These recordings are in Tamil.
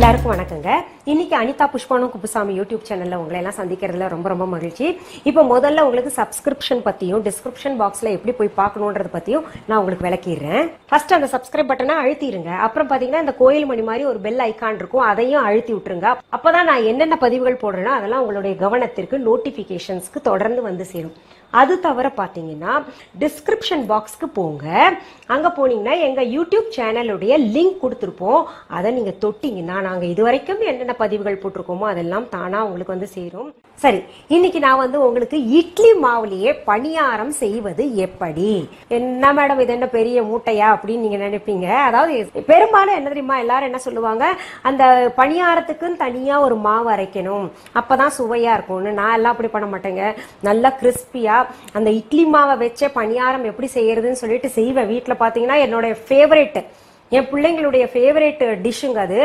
எல்லாருக்கும் வணக்கங்க. இன்னைக்கு அனிதா புஷ்பானு குப்புசாமி யூடியூப் சேனல்ல உங்களை எல்லாம் சந்திக்கிறதுல ரொம்ப ரொம்ப மகிழ்ச்சி. இப்போ முதல்ல உங்களுக்கு சப்ஸ்கிரிப்ஷன் பத்தியும் டிஸ்கிரிப்ஷன் பாக்ஸ்ல எப்படி போய் பார்க்கணும்ன்றது பத்தியும் நான் உங்களுக்கு விளக்கிடுறேன். ஃபர்ஸ்ட் அந்த சப்ஸ்கிரைப் பட்டனை அழுத்திடுங்க. அப்புறம் பாத்தீங்கன்னா இந்த கோயில் மணி மாதிரி ஒரு பெல் ஐக்கான் இருக்கும், அதையும் அழுத்தி விட்டுருங்க. அப்பதான் நான் என்னென்ன பதிவுகள் போடுறேனோ அதெல்லாம் உங்களுடைய கவனத்திற்கு நோட்டிபிகேஷன்ஸ்க்கு தொடர்ந்து வந்து சேரும். அது தவிர பாத்தீங்கன்னா டிஸ்கிரிப்ஷன் பாக்ஸ்க்கு போங்க. அங்க போனீங்கன்னா எங்க யூடியூப் சேனலுடைய லிங்க் கொடுத்துருப்போம். அதை நீங்க தொட்டீங்கன்னா நாங்க இதுவரைக்கும் என்னென்ன பதிவுகள் போட்டிருக்கோமோ அதெல்லாம் தானா உங்களுக்கு வந்து சேரும். சரி, இன்னைக்கு நான் வந்து உங்களுக்கு இட்லி மாவுலயே பணியாரம் செய்வது எப்படி. என்ன மேடம் இது என்ன பெரிய மூட்டையா அப்படின்னு நீங்க நினைப்பீங்க. அதாவது பெரும்பாலும் என்ன தெரியுமா, எல்லாரும் என்ன சொல்லுவாங்க, அந்த பணியாரத்துக்குன்னு தனியா ஒரு மாவு அரைக்கணும், அப்பதான் சுவையா இருக்கும்னு. நான் எல்லாம் அப்படி பண்ண மாட்டேங்க. நல்லா கிறிஸ்பியா அந்த இட்லி மாவை வச்ச பணியாரம் எப்படி செய்யறதுன்னு சொல்லிட்டு செய்வேன். வீட்டுல பாத்தீங்கன்னா என்னோட ஃபேவரட், என் பிள்ளைங்களுடைய ஃபேவரட் டிஷ்ஷுங்க அது.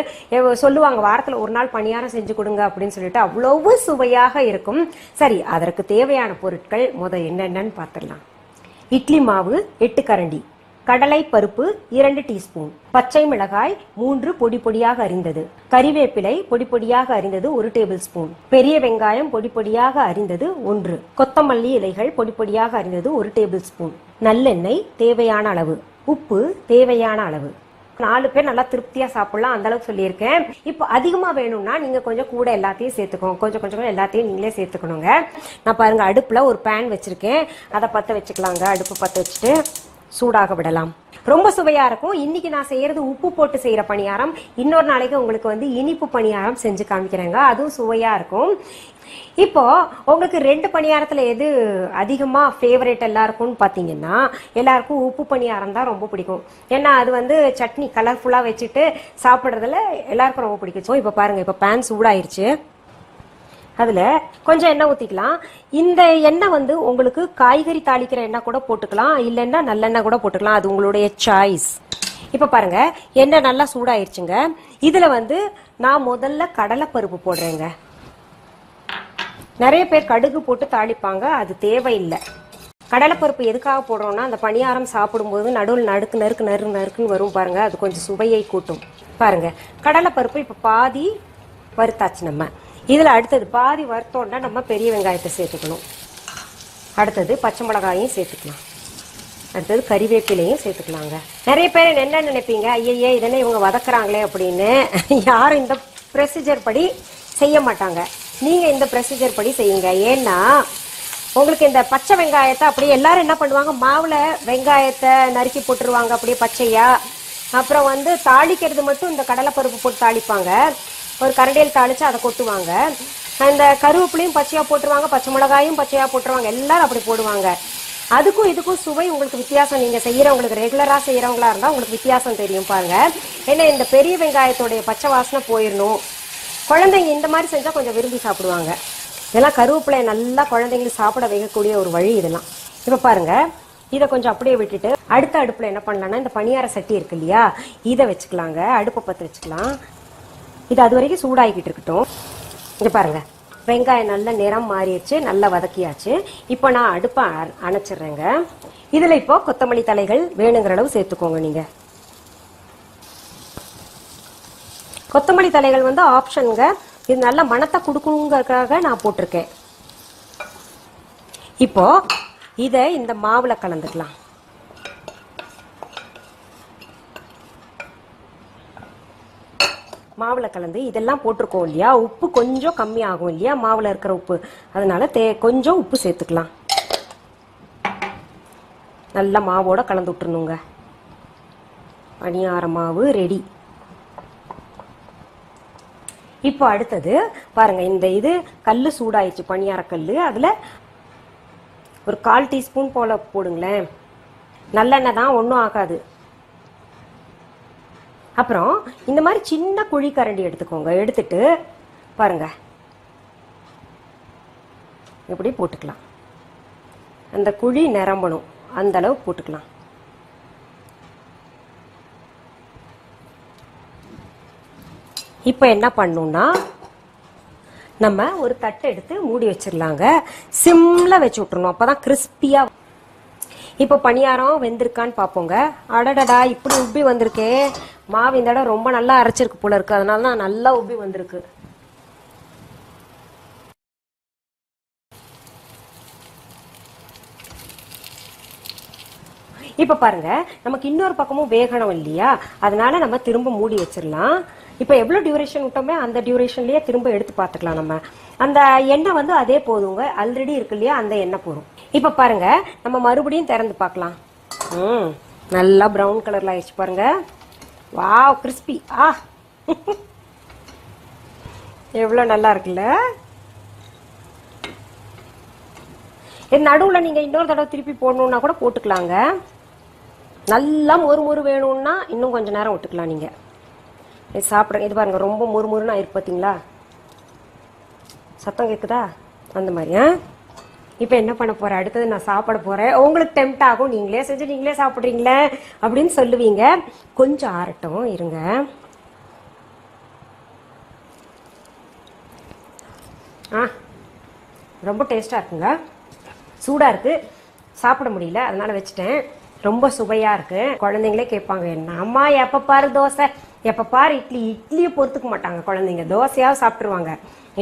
சொல்லுவாங்க வாரத்தில் ஒரு நாள் பணியாரம் செஞ்சு கொடுங்க அப்படின்னு சொல்லிட்டு. அவ்வளவு சுவையாக இருக்கும். சரி, அதற்கு தேவையான பொருட்கள் என்னென்னு பார்த்துடலாம். இட்லி மாவு 8 கரண்டி, கடலை பருப்பு 2 டீஸ்பூன், பச்சை மிளகாய் 3 பொடி பொடியாக அரிந்தது, கறிவேப்பிலை பொடி பொடியாக அரிந்தது 1 டேபிள் ஸ்பூன், பெரிய வெங்காயம் பொடி பொடியாக அரிந்தது 1, கொத்தமல்லி இலைகள் பொடி பொடியாக அரிந்தது 1 டேபிள் ஸ்பூன், நல்லெண்ணெய் தேவையான அளவு, உப்பு தேவையான அளவு. 4 பேர் நல்லா திருப்தியா சாப்பிடலாம், அந்த அளவுக்கு சொல்லியிருக்கேன். இப்போ அதிகமா வேணும்னா நீங்க கொஞ்சம் கூட எல்லாத்தையும் சேர்த்துக்கோங்க. கொஞ்சம் கொஞ்சம் எல்லாத்தையும் நீங்களே சேர்த்துக்கணுங்க. நான் பாருங்க அடுப்புல ஒரு பேன் வச்சிருக்கேன், அதை பத்த வச்சுக்கலாங்க. அடுப்பு பத்த வச்சுட்டு சூடாக விடலாம். ரொம்ப சுவையா இருக்கும். இன்னைக்கு நான் செய்யறது உப்பு போட்டு செய்யற பணியாரம். இன்னொரு நாளைக்கு உங்களுக்கு வந்து இனிப்பு பணியாரம் செஞ்சு காமிக்கிறேங்க, அதுவும் சுவையா இருக்கும். இப்போ உங்களுக்கு 2 பணியாரத்துல எது அதிகமா ஃபேவரட் எல்லாருக்கும் பாத்தீங்கன்னா, எல்லாருக்கும் உப்பு பணியாரம் தான் ரொம்ப பிடிக்கும். ஏன்னா அது வந்து சட்னி கலர்ஃபுல்லா வச்சுட்டு சாப்பிடுறதுல எல்லாருக்கும் ரொம்ப பிடிக்கும். இப்போ பாருங்க, இப்போ பேன் சூடாயிருச்சு. அதுல கொஞ்சம் எண்ணெய் ஊத்திக்கலாம். இந்த எண்ணெய் வந்து உங்களுக்கு காய்கறி தாளிக்கிற எண்ணெய் கூட போட்டுக்கலாம், இல்லைன்னா நல்லெண்ணெய் கூட போட்டுக்கலாம், அது உங்களுடைய சாய்ஸ். இப்ப பாருங்க, எண்ணெய் நல்லா சூடாயிருச்சுங்க. இதுல வந்து நான் முதல்ல கடலைப்பருப்பு போடுறேங்க. நிறைய பேர் கடுகு போட்டு தாளிப்பாங்க, அது தேவையில்லை. கடலைப்பருப்பு எதுக்காக போடுறோம்னா, அந்த பணியாரம் சாப்பிடும்போது நடுவில் நறுக்குன்னு வரும் பாருங்க, அது கொஞ்சம் சுவையை கூட்டும். பாருங்க, கடலைப்பருப்பு இப்ப பாதி வறுத்தாச்சு. நம்ம இதுல அடுத்தது பாதி வறுத்தோம்னா நம்ம பெரிய வெங்காயத்தை சேர்த்துக்கணும். அடுத்தது பச்சை மிளகாயும் சேர்த்துக்கலாம். அடுத்தது கறிவேப்பிலையும் சேர்த்துக்கலாங்க. நிறைய பேர் என்ன நினைப்பீங்க, ஐயே இதெல்லாம் இவங்க வதக்குறாங்களே அப்படின்னு. யாரும் இந்த ப்ரொசீஜர் படி செய்ய மாட்டாங்க. நீங்க இந்த ப்ரொசீஜர் படி செய்யுங்க. ஏன்னா உங்களுக்கு இந்த பச்சை வெங்காயத்தை அப்படியே எல்லாரும் என்ன பண்ணுவாங்க, மாவுல வெங்காயத்தை நறுக்கி போட்டுருவாங்க அப்படியே பச்சையா. அப்புறம் வந்து தாளிக்கிறது மட்டும் இந்த கடலைப்பருப்பு போட்டு தாளிப்பாங்க. ஒரு கரண்டியில் தாளிச்சு அதை கொட்டுவாங்க. அந்த கருவேப்பிலையும் பச்சையா போட்டுருவாங்க, பச்சை மிளகாயும் பச்சையா போட்டுருவாங்க. எல்லாரும் அப்படி போடுவாங்க. அதுக்கும் இதுக்கும் சுவை உங்களுக்கு வித்தியாசம். நீங்க செய்யறவங்களுக்கு, ரெகுலரா செய்யறவங்களா இருந்தா உங்களுக்கு வித்தியாசம் தெரியும் பாருங்க. ஏன்னா இந்த பெரிய வெங்காயத்தோடைய பச்சை வாசனை போயிடணும். குழந்தைங்க இந்த மாதிரி செஞ்சா கொஞ்சம் விரும்பி சாப்பிடுவாங்க. இதெல்லாம் கருவேப்பிலை நல்லா குழந்தைங்களுக்கு சாப்பிட வைக்கக்கூடிய ஒரு வழி இதெல்லாம். இப்ப பாருங்க, இதை கொஞ்சம் அப்படியே விட்டுட்டு அடுத்த அடுப்புல என்ன பண்ணலாம்னா, இந்த பணியார சட்டி இருக்கு இல்லையா, இதை வச்சுக்கலாங்க. அடுப்பை பற்ற வச்சுக்கலாம். இது அது வரைக்கும் சூடாகிக்கிட்டு இருக்கட்டும். இங்க பாருங்க, வெங்காயம் நல்ல நிறம் மாறிடுச்சு, நல்லா வதக்கியாச்சு. இப்போ நான் அடுப்பை அணைச்சிடுறேங்க. இதுல இப்போ கொத்தமல்லி தலைகள் வேணுங்கிற அளவு சேர்த்துக்கோங்க. நீங்க கொத்தமல்லி தலைகள் வந்து ஆப்ஷனுங்க, இது நல்ல மணத்தை கொடுக்கணுங்கிறதுக்காக நான் போட்டிருக்கேன். இப்போ இதை இந்த மாவுல கலந்துக்கலாம். மாவுல கலந்து இதெல்லாம் போட்டிருக்கோம் இல்லையா, உப்பு கொஞ்சம் கம்மி ஆகும் இல்லையா மாவுல இருக்கிற உப்பு, அதனால கொஞ்சம் உப்பு சேர்த்துக்கலாம். நல்ல மாவோட கலந்து விட்டுருணுங்க. பணியார மாவு ரெடி. இப்போ அடுத்தது பாருங்க, இந்த இது கல்லு சூடாயிடுச்சு, பணியார கல்லு. அதுல ஒரு 1/4 டீஸ்பூன் போல போடுங்களேன். நல்லெண்ணெய் தான், ஒன்றும் ஆகாது. அப்புறம் இந்த மாதிரி சின்ன குழி கரண்டி எடுத்துக்கோங்க. எடுத்துட்டு பாருங்க, இப்படி போட்டுக்கலாம். அந்த குழி நிரம்பணும் அந்த அளவு போட்டுக்கலாம். இப்போ என்ன பண்ணணும்னா, நம்ம ஒரு தட்டை எடுத்து மூடி வச்சிடலாங்க. சிம்ல வச்சு விட்டுறணும், அப்பதான் கிறிஸ்பியா. இப்போ பணியாரம் வெந்திருக்கான்னு பாப்போங்க. அடடடா இப்படி உப்பி வந்திருக்கே. மாவு இந்த இடம் ரொம்ப நல்லா அரைச்சிருக்கு போல இருக்கு, அதனால தான் நல்லா உப்பி வந்திருக்கு. இப்ப பாருங்க, நமக்கு இன்னொரு பக்கமும் வேகணும் இல்லையா, அதனால நம்ம திரும்ப மூடி வச்சிடலாம். இப்ப எவ்வளவு டியூரேஷன் விட்டோமே அந்த டியூரேஷன்லயே திரும்ப எடுத்து பாத்துக்கலாம். நம்ம அந்த எண்ணெய் வந்து அதே போதுங்க, ஆல்ரெடி இருக்கு இல்லையா, அந்த எண்ணெய் போதும். இப்ப பாருங்க, நம்ம மறுபடியும் திறந்து பார்க்கலாம். நல்லா பிரவுன் கலர்ல ஆயிடுச்சு பாருங்க. Wow, crispy. எவ்வளவு நல்லா இருக்குல்ல. நடுவுல நீங்க இன்னொரு தடவை திருப்பி போடணும்னா கூட போட்டுக்கலாங்க. நல்லா மொறு வேணும்னா இன்னும் கொஞ்ச நேரம் விட்டுக்கலாம். நீங்க சாப்பிடுங்க. இது பாருங்க, ரொம்ப மொறுன்னு ஆயிருக்கு பாத்தீங்களா. சத்தம் கேக்குதா? அந்த மாதிரி. இப்ப என்ன பண்ண போறேன், அடுத்தது நான் சாப்பிட போறேன். உங்களுக்கு டெம்ட் ஆகும், நீங்களே செஞ்சு நீங்களே சாப்பிடுறீங்களே அப்படின்னு சொல்லுவீங்க. கொஞ்சம் ஆறட்டும் இருங்க. ரொம்ப டேஸ்டா இருக்குங்க. சூடா இருக்கு, சாப்பிட முடியல, அதனால வச்சுட்டேன். ரொம்ப சுவையா இருக்கு. குழந்தைங்களே கேட்பாங்க, என்ன அம்மா எப்ப பாரு தோசை, எப்ப பாரு இட்லி. இட்லியை பொறுத்துக்க மாட்டாங்க குழந்தைங்க, தோசையாவது சாப்பிட்டுருவாங்க.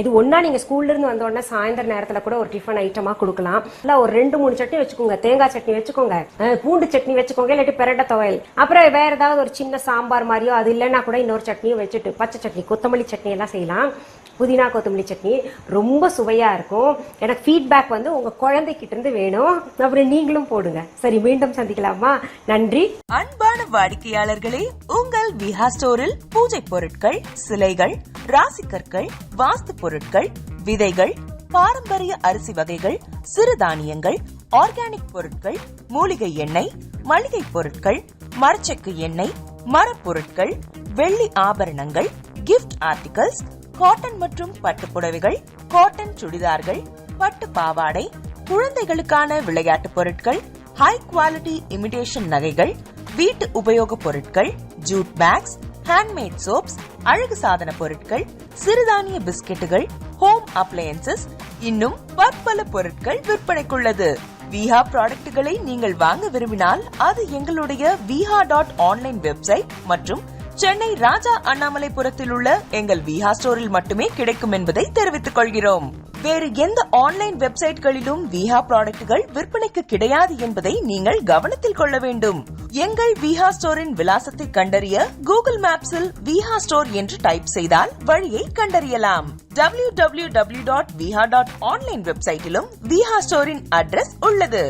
இது ஒன்னா நீங்க ஸ்கூல்ல இருந்து வந்த உடனே சாயந்தர நேரத்துல கூட ஒரு டிஃபன் ஐட்டமா கொடுக்கலாம். இல்ல ஒரு 2-3 சட்னி வச்சுக்கோங்க. தேங்காய் சட்னி வச்சுக்கோங்க, பூண்டு சட்னி வச்சுக்கோங்க, இல்லாட்டி பெரட்டை துவையல். அப்புறம் வேற ஏதாவது ஒரு சின்ன சாம்பார் மாதிரியோ, அது இல்லைன்னா கூட இன்னொரு சட்னியும் வச்சுட்டு, பச்சை சட்னி, கொத்தமல்லி சட்னி எல்லாம் செய்யலாம். புதினா கொத்தமல்லி சட்னி ரொம்ப சுவையா இருக்கும். எனக்கு ஃபீட்பேக் வந்து உங்க குழந்தைகிட்ட இருந்து வேணும். அப்புறம் நீங்களும் போடுங்க. சரி, மீண்டும் சந்திக்கலாமா? நன்றி. அன்பான வாடிக்கையாளர்களே, உங்கள் விஹா ஸ்டோரில் பூஜை பொருட்கள், சிலைகள், ராசிக்கற்கள், வாஸ்து பொருட்கள், விதைகள், பாரம்பரிய அரிசி வகைகள், சிறுதானியங்கள், ஆர்கானிக் பொருட்கள், மூலிகை எண்ணெய், மளிகை பொருட்கள், மரச்செக்கு எண்ணெய், மரப்பொருட்கள், வெள்ளி ஆபரணங்கள், கிஃப்ட் ஆர்டிகல்ஸ், காட்டன் மற்றும் பட்டு புடவைகள், காட்டன் சுடிதார்கள், பட்டு பாவாடை, குழந்தைகளுக்கான விளையாட்டு பொருட்கள், ஹை குவாலிட்டி இமிடேஷன் நகைகள், வீட்டு உபயோக பொருட்கள், ஜூட் பேக்ஸ், ஹேண்ட்மேட் சோப்ஸ், அழகு சாதன பொருட்கள், சிறுதானிய பிஸ்கெட்டுகள், ஹோம் அப்ளையன்சஸ், இன்னும் பற்பல பொருட்கள் விற்பனைக்குள்ளது. விஹா ப்ராடக்ட்களை நீங்கள் வாங்க விரும்பினால் அது எங்களுடைய viha.online வெப்சைட் மற்றும் சென்னை ராஜா அண்ணாமலைபுரத்தில் உள்ள எங்கள் விஹா ஸ்டோரில் மட்டுமே கிடைக்கும் என்பதை தெரிவித்துக் கொள்கிறோம். வேறு எந்த ஆன்லைன் வெப்சைட்களிலும் விஹா ப்ராடக்ட்கள் விற்பனைக்கு கிடையாது என்பதை நீங்கள் கவனத்தில் கொள்ள வேண்டும். எங்கள் விஹா ஸ்டோரின் விலாசத்தை கண்டறிய கூகுள் மேப்ஸில் விஹா ஸ்டோர் என்று டைப் செய்தால் வழியை கண்டறியலாம். www.viha.online வெப்சைட்டிலும் விஹா ஸ்டோரின் அட்ரஸ் உள்ளது.